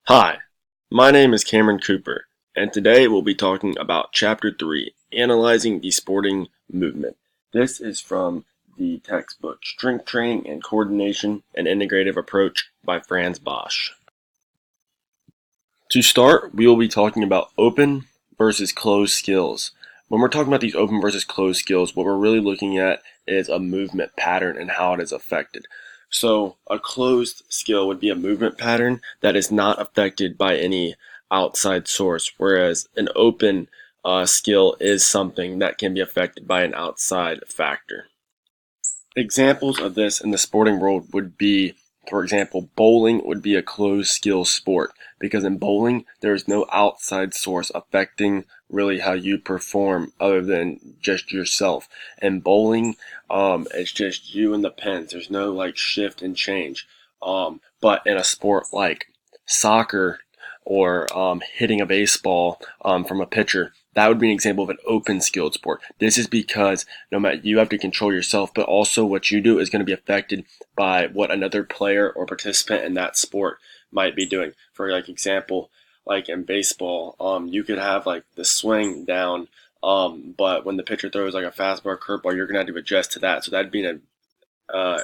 Hi, my name is Cameron Cooper, and today we'll be talking about Chapter 3, Analyzing the Sporting Movement. This is from the textbook Strength Training and Coordination, an Integrative Approach by Franz Bosch. To start, we will be talking about open versus closed skills. When we're talking about these open versus closed skills, what we're really looking at is a movement pattern and how it is affected. So a closed skill would be a movement pattern that is not affected by any outside source, whereas an open skill is something that can be affected by an outside factor. Examples of this in the sporting world would be, for example, bowling would be a closed skill sport because in bowling there is no outside source affecting really how you perform other than just yourself. In bowling, it's just you and the pins. There's no like shift and change. But in a sport like soccer or hitting a baseball from a pitcher, that would be an example of an open skilled sport. This is because no matter you have to control yourself, but also what you do is going to be affected by what another player or participant in that sport might be doing. For like example, like in baseball, you could have like the swing down, but when the pitcher throws like a fastball or curveball, you're gonna have to adjust to that. So that'd be an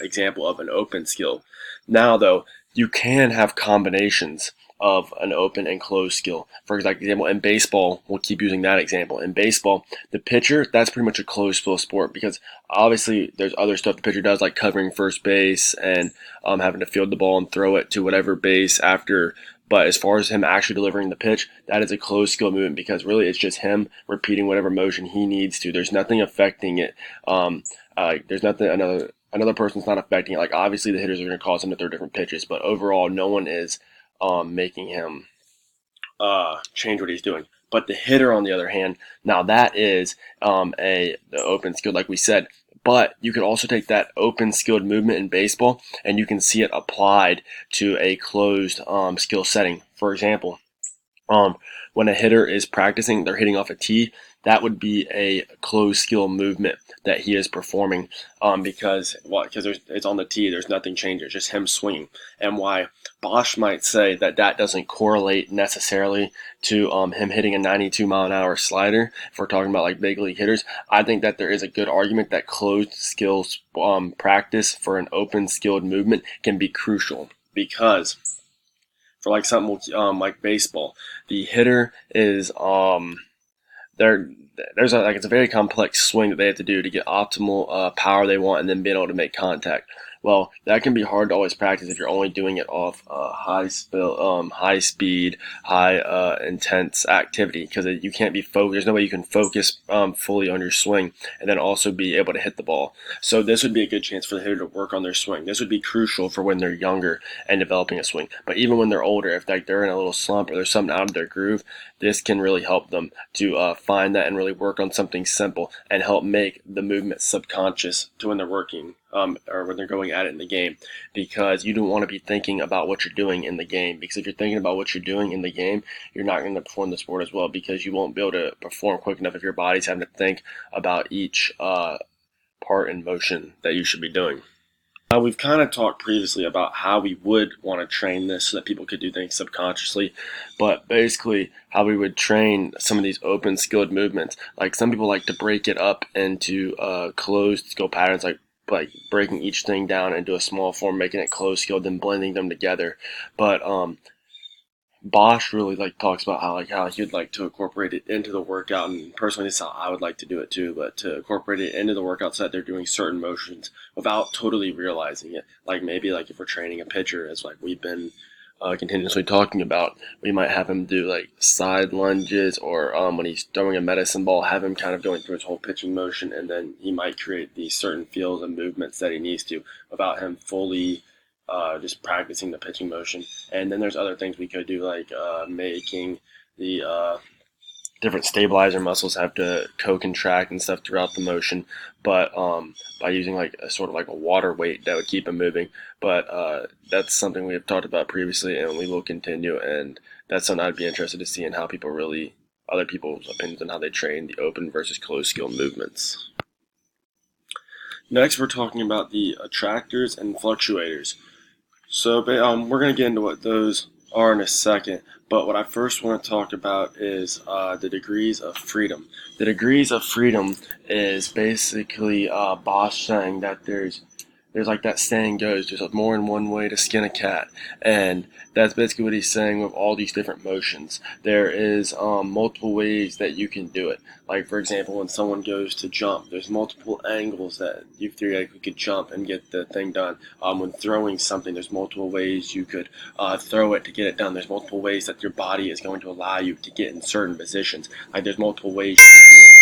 example of an open skill. Now, though, you can have combinations of an open and closed skill. For example, in baseball, we'll keep using that example. In baseball, the pitcher, that's pretty much a closed skill sport because obviously there's other stuff the pitcher does, like covering first base and having to field the ball and throw it to whatever base after. But as far as him actually delivering the pitch, that is a closed skill movement because really it's just him repeating whatever motion he needs to. There's nothing affecting it. There's nothing another person's not affecting it. Like obviously the hitters are going to cause him to throw different pitches, but overall no one is making him change what he's doing. But the hitter, on the other hand, now that is the open skill, like we said. But you could also take that open skilled movement in baseball, and you can see it applied to a closed skill setting. For example, um, when a hitter is practicing, they're hitting off a tee. That would be a closed skill movement that he is performing because it's on the tee. There's nothing changing. It's just him swinging. And why Bosch might say that that doesn't correlate necessarily to him hitting a 92-mile-an-hour slider. If we're talking about like big league hitters, I think that there is a good argument that closed skills practice for an open skilled movement can be crucial because for like something like baseball, the hitter is there. It's a very complex swing that they have to do to get optimal power they want, and then being able to make contact. Well, that can be hard to always practice if you're only doing it off high speed, high intense activity because you can't be focused. There's no way you can focus fully on your swing and then also be able to hit the ball. So this would be a good chance for the hitter to work on their swing. This would be crucial for when they're younger and developing a swing. But even when they're older, if they're in a little slump or there's something out of their groove, this can really help them to find that and really work on something simple and help make the movement subconscious to when they're working or when they're going at it in the game, because you don't want to be thinking about what you're doing in the game, because if you're thinking about what you're doing in the game, you're not going to perform the sport as well because you won't be able to perform quick enough if your body's having to think about each part in motion that you should be doing. We've kind of talked previously about how we would want to train this so that people could do things subconsciously, but basically how we would train some of these open skilled movements. Like some people like to break it up into closed skill patterns, like breaking each thing down into a small form, making it closed skilled, then blending them together. But Bosch really like talks about how he'd like to incorporate it into the workout, and personally, this is how I would like to do it too. But to incorporate it into the workout so that they're doing certain motions without totally realizing it. Like maybe like if we're training a pitcher, as like we've been continuously talking about, we might have him do like side lunges, or when he's throwing a medicine ball, have him kind of going through his whole pitching motion, and then he might create these certain feels and movements that he needs to without him fully just practicing the pitching motion. And then there's other things we could do, like making the different stabilizer muscles have to co-contract and stuff throughout the motion, but by using like a sort of like a water weight that would keep them moving. But that's something we have talked about previously, and we will continue. And that's something I'd be interested to see in how people really, other people's opinions on how they train the open versus closed skill movements. Next, we're talking about the attractors and fluctuators. So we're going to get into what those are in a second. But what I first want to talk about is the degrees of freedom. The degrees of freedom is basically Bosch saying that there's like that saying goes, there's more than one way to skin a cat, and that's basically what he's saying with all these different motions. There is multiple ways that you can do it. Like for example, when someone goes to jump, there's multiple angles that you theoretically could jump and get the thing done. When throwing something, there's multiple ways you could throw it to get it done. There's multiple ways that your body is going to allow you to get in certain positions. Like there's multiple ways you can do it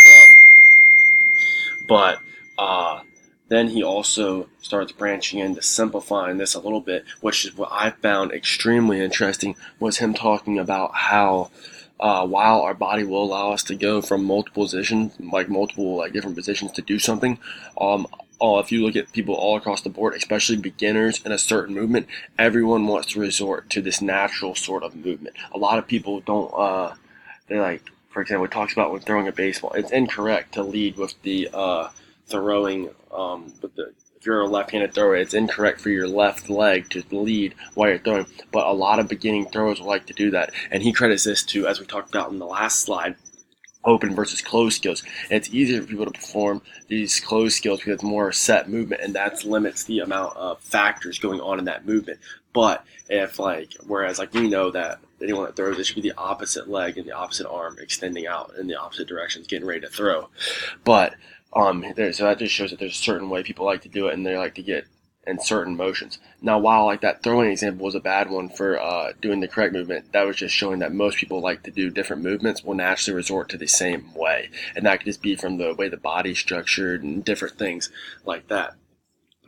from. But then he also starts branching into simplifying this a little bit, which is what I found extremely interesting, was him talking about how while our body will allow us to go from multiple positions, like multiple like different positions to do something, if you look at people all across the board, especially beginners in a certain movement, everyone wants to resort to this natural sort of movement. A lot of people don't, they like, for example, it talks about when throwing a baseball, it's incorrect to lead with the throwing, if you're a left-handed thrower, it's incorrect for your left leg to lead while you're throwing. But a lot of beginning throwers like to do that, and he credits this to, as we talked about in the last slide, open versus closed skills. And it's easier for people to perform these closed skills because it's more set movement, and that limits the amount of factors going on in that movement. But if whereas we know that anyone that throws, it should be the opposite leg and the opposite arm extending out in the opposite directions, getting ready to throw. But so that just shows that there's a certain way people like to do it, and they like to get in certain motions. Now, while that throwing example was a bad one for doing the correct movement, that was just showing that most people like to do different movements will naturally resort to the same way, and that could just be from the way the body's structured and different things like that.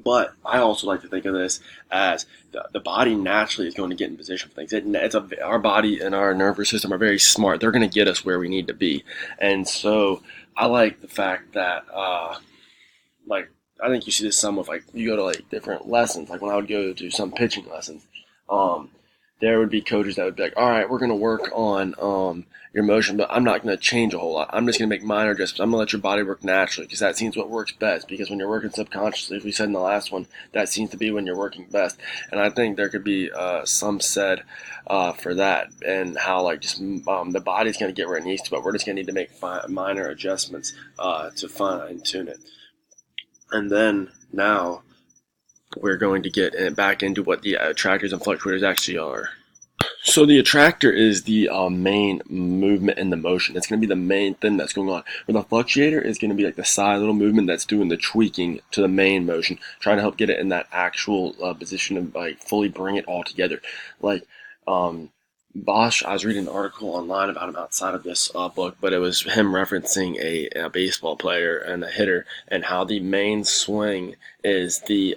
But I also like to think of this as the body naturally is going to get in position for things. Our body and our nervous system are very smart. They're going to get us where we need to be. And so I like the fact that, I think you see this some with, you go to, different lessons. Like, when I would go to some pitching lessons, there would be coaches that would be like, all right, we're going to work on your motion, but I'm not going to change a whole lot. I'm just going to make minor adjustments. I'm going to let your body work naturally, because that seems what works best. Because when you're working subconsciously, as we said in the last one, that seems to be when you're working best. And I think there could be some said for that, and how the body's going to get where it needs to, but we're just going to need to make minor adjustments to fine tune it. And then now we're going to get back into what the attractors and fluctuators actually are. So the attractor is the main movement in the motion. It's going to be the main thing that's going on. Where the fluctuator is going to be like the side little movement that's doing the tweaking to the main motion, trying to help get it in that actual position and fully bring it all together. Bosch, I was reading an article online about him outside of this book, but it was him referencing a baseball player and a hitter, and how the main swing is the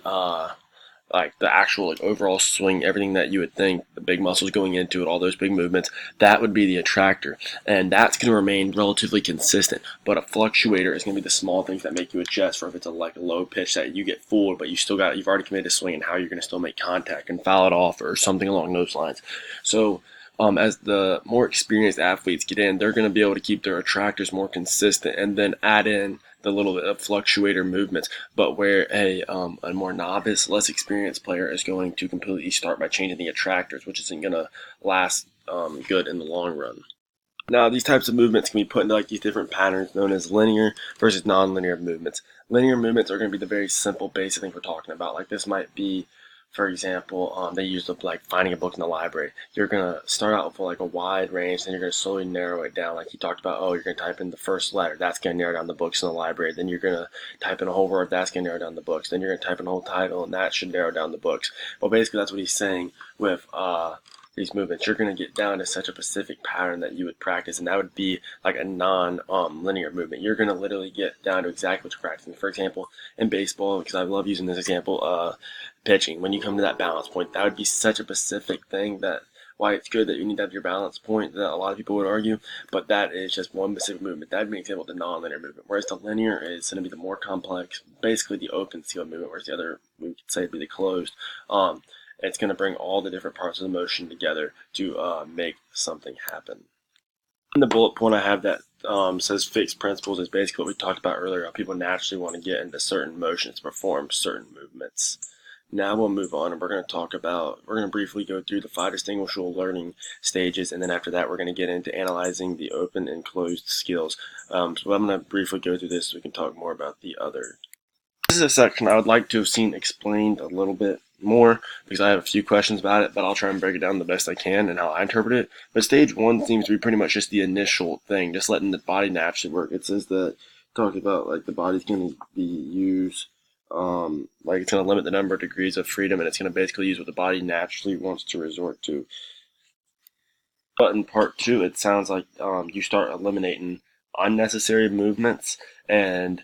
actual overall swing, everything that you would think, the big muscles going into it, all those big movements, that would be the attractor, and that's going to remain relatively consistent. But a fluctuator is going to be the small things that make you adjust for if it's a low pitch that you get fooled, but you've already committed a swing, and how you're going to still make contact and foul it off or something along those lines. So as the more experienced athletes get in, they're going to be able to keep their attractors more consistent and then add in the little bit of fluctuator movements. But where a more novice, less experienced player is going to completely start by changing the attractors, which isn't going to last good in the long run. Now, these types of movements can be put into these different patterns known as linear versus non-linear movements. Linear movements are going to be the very simple, basic things we're talking about. This might be, for example, they use finding a book in the library. You're going to start out with a wide range, then you're going to slowly narrow it down. Like he talked about, you're going to type in the first letter. That's going to narrow down the books in the library. Then you're going to type in a whole word. That's going to narrow down the books. Then you're going to type in a whole title, and that should narrow down the books. Well, basically, that's what he's saying with these movements. You're going to get down to such a specific pattern that you would practice, and that would be a non-linear movement. You're going to literally get down to exactly what you're practicing. For example, in baseball, because I love using this example, pitching, when you come to that balance point, that would be such a specific thing that why it's good that you need to have your balance point, that a lot of people would argue, but that is just one specific movement. That would be an example of the non-linear movement, whereas the linear is going to be the more complex, basically the open seal movement, whereas the other, we could say, would be the closed. It's going to bring all the different parts of the motion together to make something happen. And the bullet point I have that says fixed principles is basically what we talked about earlier. How people naturally want to get into certain motions to perform certain movements. Now we'll move on and we're going to briefly go through the 5 distinguishable learning stages, and then after that we're going to get into analyzing the open and closed skills. So I'm going to briefly go through this so we can talk more about the other. This is a section I would like to have seen explained a little bit more because I have a few questions about it, but I'll try and break it down the best I can and how I interpret it. But stage 1 seems to be pretty much just the initial thing, just letting the body naturally work. It says that, talking about like the body's going to be used, like it's going to limit the number of degrees of freedom, and it's going to basically use what the body naturally wants to resort to. But in part 2, it sounds like you start eliminating unnecessary movements and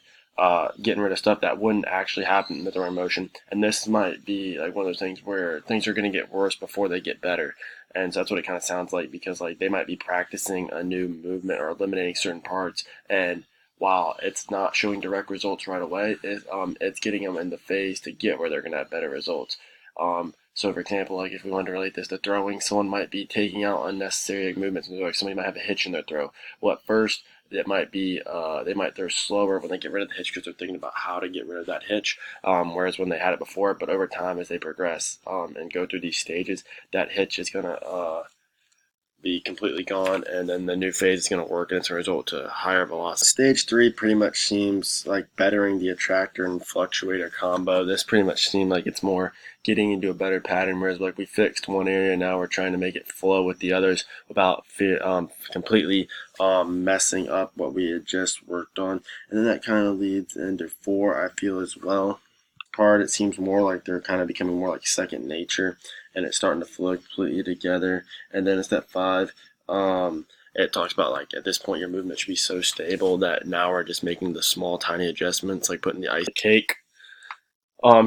getting rid of stuff that wouldn't actually happen with the motion. And this might be like one of those things where things are going to get worse before they get better. And so that's what it kind of sounds like, because like they might be practicing a new movement or eliminating certain parts, and while it's not showing direct results right away, it's getting them in the phase to get where they're going to have better results. So, for example, like if we wanted to relate this to throwing, someone might be taking out unnecessary movements. Like somebody might have a hitch in their throw. Well, at first, it might be they might throw slower when they get rid of the hitch because they're thinking about how to get rid of that hitch. Whereas when they had it before, but over time as they progress and go through these stages, that hitch is gonna be completely gone, and then the new phase is going to work, and it's a result to higher velocity. Stage 3 pretty much seems like bettering the attractor and fluctuator combo. This pretty much seemed like it's more getting into a better pattern, whereas like we fixed one area, now we're trying to make it flow with the others without completely messing up what we had just worked on. And then that kind of leads into 4, I feel, as well. Part, it seems more like they're kind of becoming more like second nature, and it's starting to flow completely together. And then in step 5, it talks about like at this point your movement should be so stable that now we're just making the small tiny adjustments, like putting the ice cake.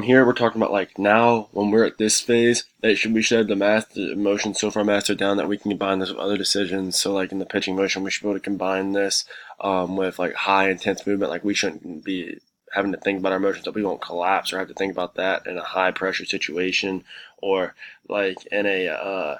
Here we're talking about like now when we're at this phase, we should have the motion so far mastered down that we can combine this with other decisions. So like in the pitching motion, we should be able to combine this with like high intense movement. Like we shouldn't be having to think about our motions, that we won't collapse or have to think about that in a high pressure situation, or like in a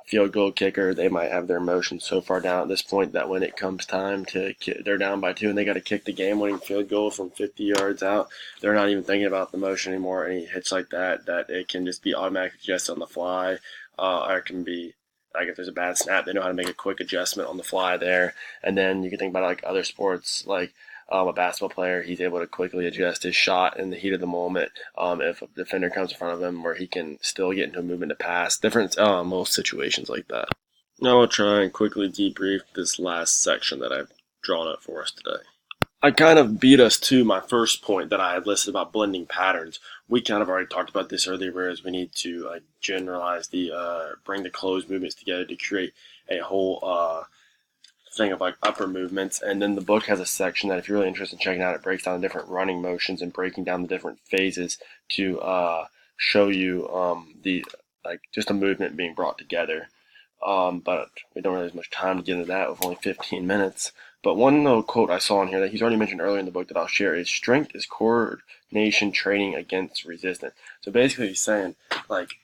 field goal kicker, they might have their motions so far down at this point that when it comes time to they're down by 2 and they got to kick the game-winning field goal from 50 yards out, they're not even thinking about the motion anymore. Any hits like that it can just be automatically adjusted on the fly, or it can be like if there's a bad snap, they know how to make a quick adjustment on the fly there. And then you can think about like other sports, like a basketball player, he's able to quickly adjust his shot in the heat of the moment if a defender comes in front of him, where he can still get into a movement to pass. Different most situations like that. Now I'll try and quickly debrief this last section that I've drawn up for us today. I kind of beat us to my first point that I had listed about blending patterns. We kind of already talked about this earlier, whereas we need to generalize bring the closed movements together to create a whole thing of like upper movements. And then the book has a section that if you're really interested in checking out, it breaks down the different running motions and breaking down the different phases to show you the just a movement being brought together. But we don't really have much time to get into that with only 15 minutes. But one little quote I saw in here that he's already mentioned earlier in the book that I'll share is, strength is coordination training against resistance. So basically he's saying like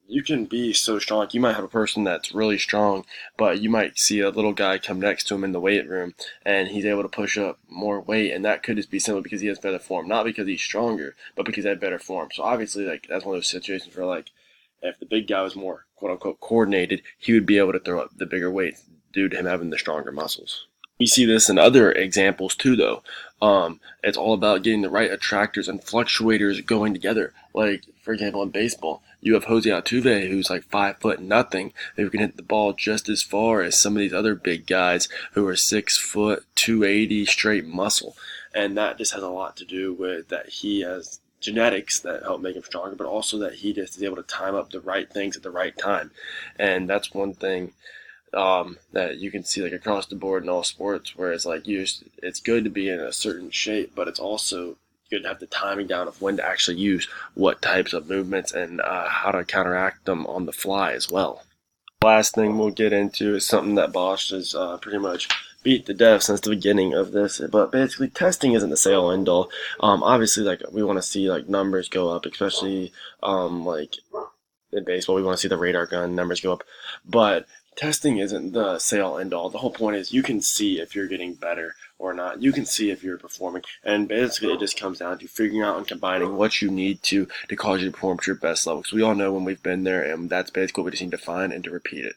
you can be so strong. Like you might have a person that's really strong, but you might see a little guy come next to him in the weight room, and he's able to push up more weight, and that could just be simply because he has better form, not because he's stronger, but because he had better form. So obviously, like that's one of those situations where like if the big guy was more quote unquote coordinated, he would be able to throw up the bigger weights due to him having the stronger muscles. We see this in other examples too, though. It's all about getting the right attractors and fluctuators going together. Like, for example, in baseball, you have Jose Altuve, who's like 5'0", who can hit the ball just as far as some of these other big guys who are 6', 280 straight muscle. And that just has a lot to do with that he has genetics that help make him stronger, but also that he just is able to time up the right things at the right time. And that's one thing that you can see like across the board in all sports, where it's like it's good to be in a certain shape, but it's also good to have the timing down of when to actually use what types of movements and how to counteract them on the fly as well. Last thing we'll get into is something that Bosch has pretty much beat to death since the beginning of this, but basically testing isn't the say all end all. Obviously, like we want to see like numbers go up, especially like in baseball, we want to see the radar gun numbers go up, but testing isn't the say all end all. The whole point is you can see if you're getting better or not. You can see if you're performing. And basically, it just comes down to figuring out and combining what you need to cause you to perform to your best level. Because we all know when we've been there, and that's basically what we just need to find and to repeat it.